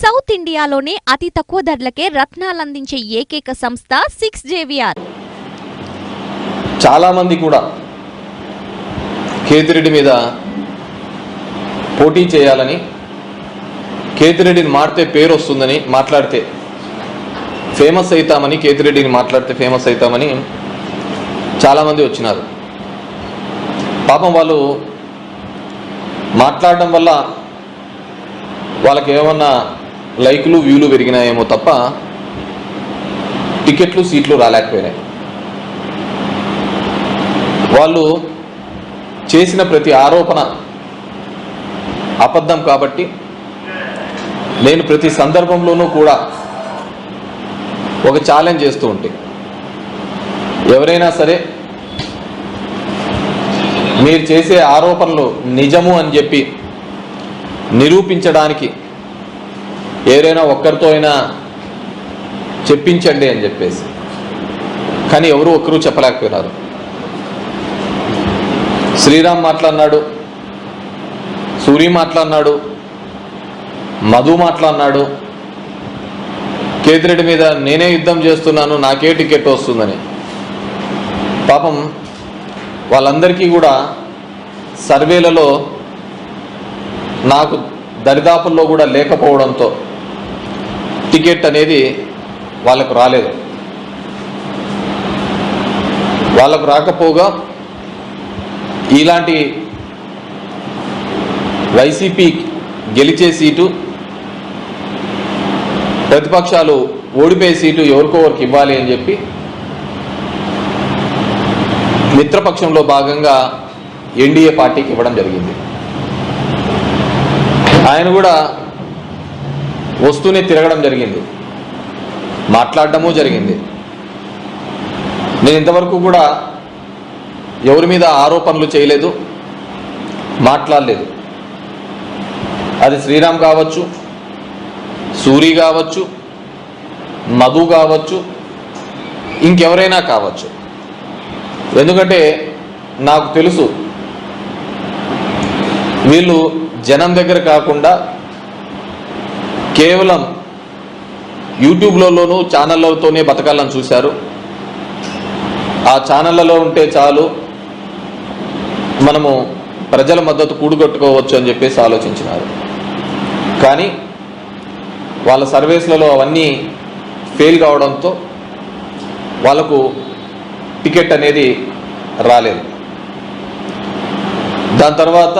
South ఇండియాలోనే అతి తక్కువ ధరలకే రత్నాలందించే ఏకైక సంస్థ 6JVR. చాలా మంది కూడా కేతిరెడ్డి మీద పోటీ చేయాలని, కేతిరెడ్డిని మాడితే పేరు వస్తుందని, మాట్లాడితే ఫేమస్ అవుతామని, కేతిరెడ్డిని మాట్లాడితే ఫేమస్ అవుతామని చాలామంది వచ్చినారు. పాపం వాళ్ళు మాట్లాడడం వల్ల వాళ్ళకి ఏమన్నా లైక్లు వ్యూలు పెరిగినాయేమో తప్ప టికెట్లు సీట్లు రాలేకపోయినాయి. వాళ్ళు చేసిన ప్రతి ఆరోపణ అబద్ధం కాబట్టి నేను ప్రతి సందర్భంలోనూ కూడా ఒక ఛాలెంజ్ చేస్తూ ఉంటే, ఎవరైనా సరే మీరు చేసే ఆరోపణలు నిజము అని చెప్పి నిరూపించడానికి ఎవరైనా ఒక్కరితో అయినా చెప్పించండి అని చెప్పేసి, కానీ ఎవరు ఒక్కరూ చెప్పలేకపోయినారు. శ్రీరామ్ మాట్లాడినాడు, సూరి మాట్లాడినాడు, మధు మాట్లాడినాడు, కేతిరెడ్డి మీద నేనే యుద్ధం చేస్తున్నాను, నాకే టికెట్ వస్తుందని. పాపం వాళ్ళందరికీ కూడా సర్వేలలో నాకు దరిదాపుల్లో కూడా లేకపోవడంతో టికెట్ అనేది వాళ్ళకు రాలేదు. వాళ్ళకు రాకపోగా ఇలాంటి వైసీపీ గెలిచే సీటు, ప్రతిపక్షాలు ఓడిపోయే సీటు ఎవరికొవరికి ఇవ్వాలి అని చెప్పి మిత్రపక్షంలో భాగంగా ఎన్డీఏ పార్టీకి ఇవ్వడం జరిగింది. ఆయన కూడా వస్తూనే తిరగడం జరిగింది, మాట్లాడడము జరిగింది. నేను ఇంతవరకు కూడా ఎవరి మీద ఆరోపణలు చేయలేదు, మాట్లాడలేదు. అది శ్రీరామ్ కావచ్చు, సూరి కావచ్చు, మధు కావచ్చు, ఇంకెవరైనా కావచ్చు. ఎందుకంటే నాకు తెలుసు వీళ్ళు జనం దగ్గర కాకుండా కేవలం యూట్యూబ్లలోనూ ఛానళ్ళతోనే బతకాలని చూశారు. ఆ ఛానళ్ళలో ఉంటే చాలు, మనము ప్రజల మద్దతు కూడుగట్టుకోవచ్చు అని చెప్పేసి ఆలోచించినారు. కానీ వాళ్ళ సర్వేస్లలో అవన్నీ ఫెయిల్ కావడంతో వాళ్ళకు టికెట్ అనేది రాలేదు. దాని తర్వాత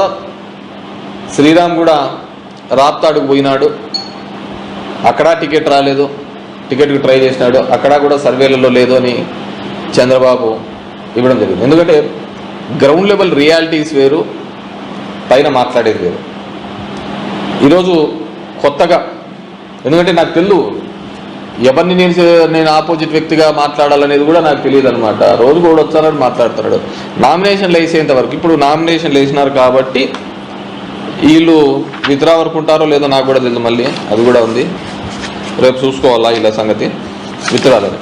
శ్రీరామ్ కూడా రాప్తాడుకు పోయినాడు, అక్కడ టికెట్ రాలేదు, టికెట్కి ట్రై చేసినాడు, అక్కడ కూడా సర్వేలలో లేదు అని చంద్రబాబు ఇవ్వడం జరిగింది. ఎందుకంటే గ్రౌండ్ లెవెల్ రియాలిటీస్ వేరు, పైన మాట్లాడేది వేరు. ఈరోజు కొత్తగా, ఎందుకంటే నాకు తెలుసు ఎవరిని నేను ఆపోజిట్ వ్యక్తిగా మాట్లాడాలనేది కూడా నాకు తెలియదు అనమాట. రోజు కూడా వచ్చారని మాట్లాడుతున్నాడు. నామినేషన్లు వేసేంత వరకు, ఇప్పుడు నామినేషన్లు వేసినారు కాబట్టి వీళ్ళు విత్డ్రా వరకు ఉంటారో లేదో నాకు కూడా తెలియదు. మళ్ళీ అది కూడా ఉంది, రేపు చూసుకోవాలా ఇలా సంగతి విత్డ్రాలని.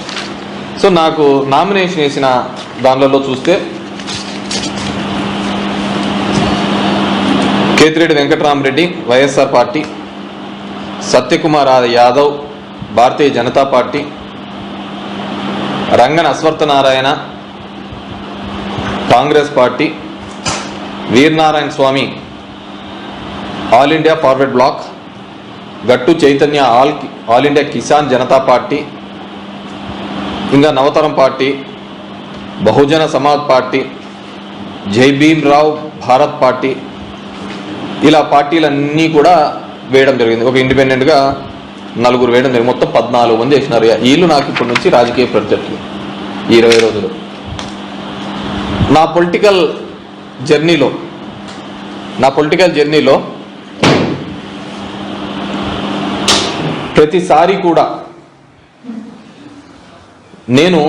సో నాకు నామినేషన్ వేసిన దానిలో చూస్తే Kethireddy Venkatarama Reddy YSR party, Satyakumar Yadav Bharatiya Janata party, Rangana Ashwathanarayana Congress party, Veeranarayana స్వామి ఆల్ ఇండియా ఫార్వర్డ్ బ్లాక్, గట్టు Chaitanya all India Kisan Janata party, ఇంకా నవతరం పార్టీ, బహుజన సమాజ్ పార్టీ, జై భీమ్ రావ్ భారత్ పార్టీ, ఇలా పార్టీలన్నీ కూడా వేయడం జరిగింది. ఒక ఇండిపెండెంట్గా 4 వేయడం జరిగింది. మొత్తం 14 మంది వేసినారు. వీళ్ళు నాకు ఇప్పటి నుంచి రాజకీయ ప్రత్యర్థులు. ఈ 20 రోజులు నా పొలిటికల్ జర్నీలో ప్రతిసారి కూడా నేను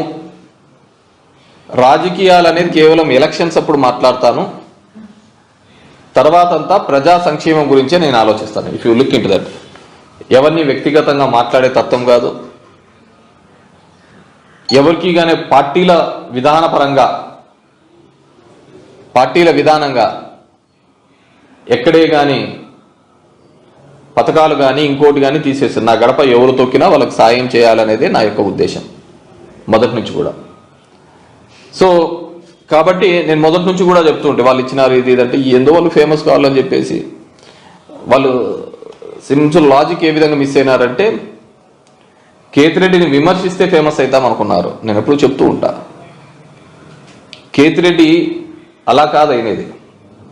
రాజకీయాలు అనేది కేవలం ఎలక్షన్స్ అప్పుడు మాట్లాడతాను, తర్వాత అంతా ప్రజా సంక్షేమం గురించే నేను ఆలోచిస్తాను. If you look into that, ఎవరిని వ్యక్తిగతంగా మాట్లాడే తత్వం కాదు. ఎవరికి కానీ పార్టీల విధానంగా ఎక్కడే కానీ పథకాలు కానీ ఇంకోటి కానీ తీసేస్తారు. నా గడప ఎవరు తొక్కినా వాళ్ళకి సాయం చేయాలనేదే నా యొక్క ఉద్దేశం మొదటి నుంచి కూడా. సో కాబట్టి నేను మొదటి నుంచి కూడా చెప్తూ ఉంటే వాళ్ళు ఇచ్చినారు ఇది ఇదంటే ఎందుకు వాళ్ళు ఫేమస్ కావాలని చెప్పేసి వాళ్ళు సింపుల్ లాజిక్ ఏ విధంగా మిస్ అయినారంటే కేతిరెడ్డిని విమర్శిస్తే ఫేమస్ అవుతాం అనుకున్నారు. నేను ఎప్పుడు చెప్తూ ఉంటా, కేతిరెడ్డి అలా కాదు అయినది.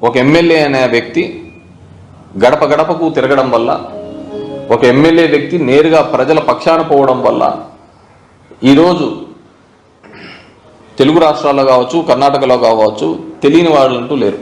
ఒక ఎమ్మెల్యే అనే వ్యక్తి గడప గడపకు తిరగడం వల్ల, ఒక ఎమ్మెల్యే వ్యక్తి నేరుగా ప్రజల పక్షాన పోవడం వల్ల ఈరోజు తెలుగు రాష్ట్రాల్లో కావచ్చు, కర్ణాటకలో కావచ్చు తెలియని వాళ్ళంటూ లేరు.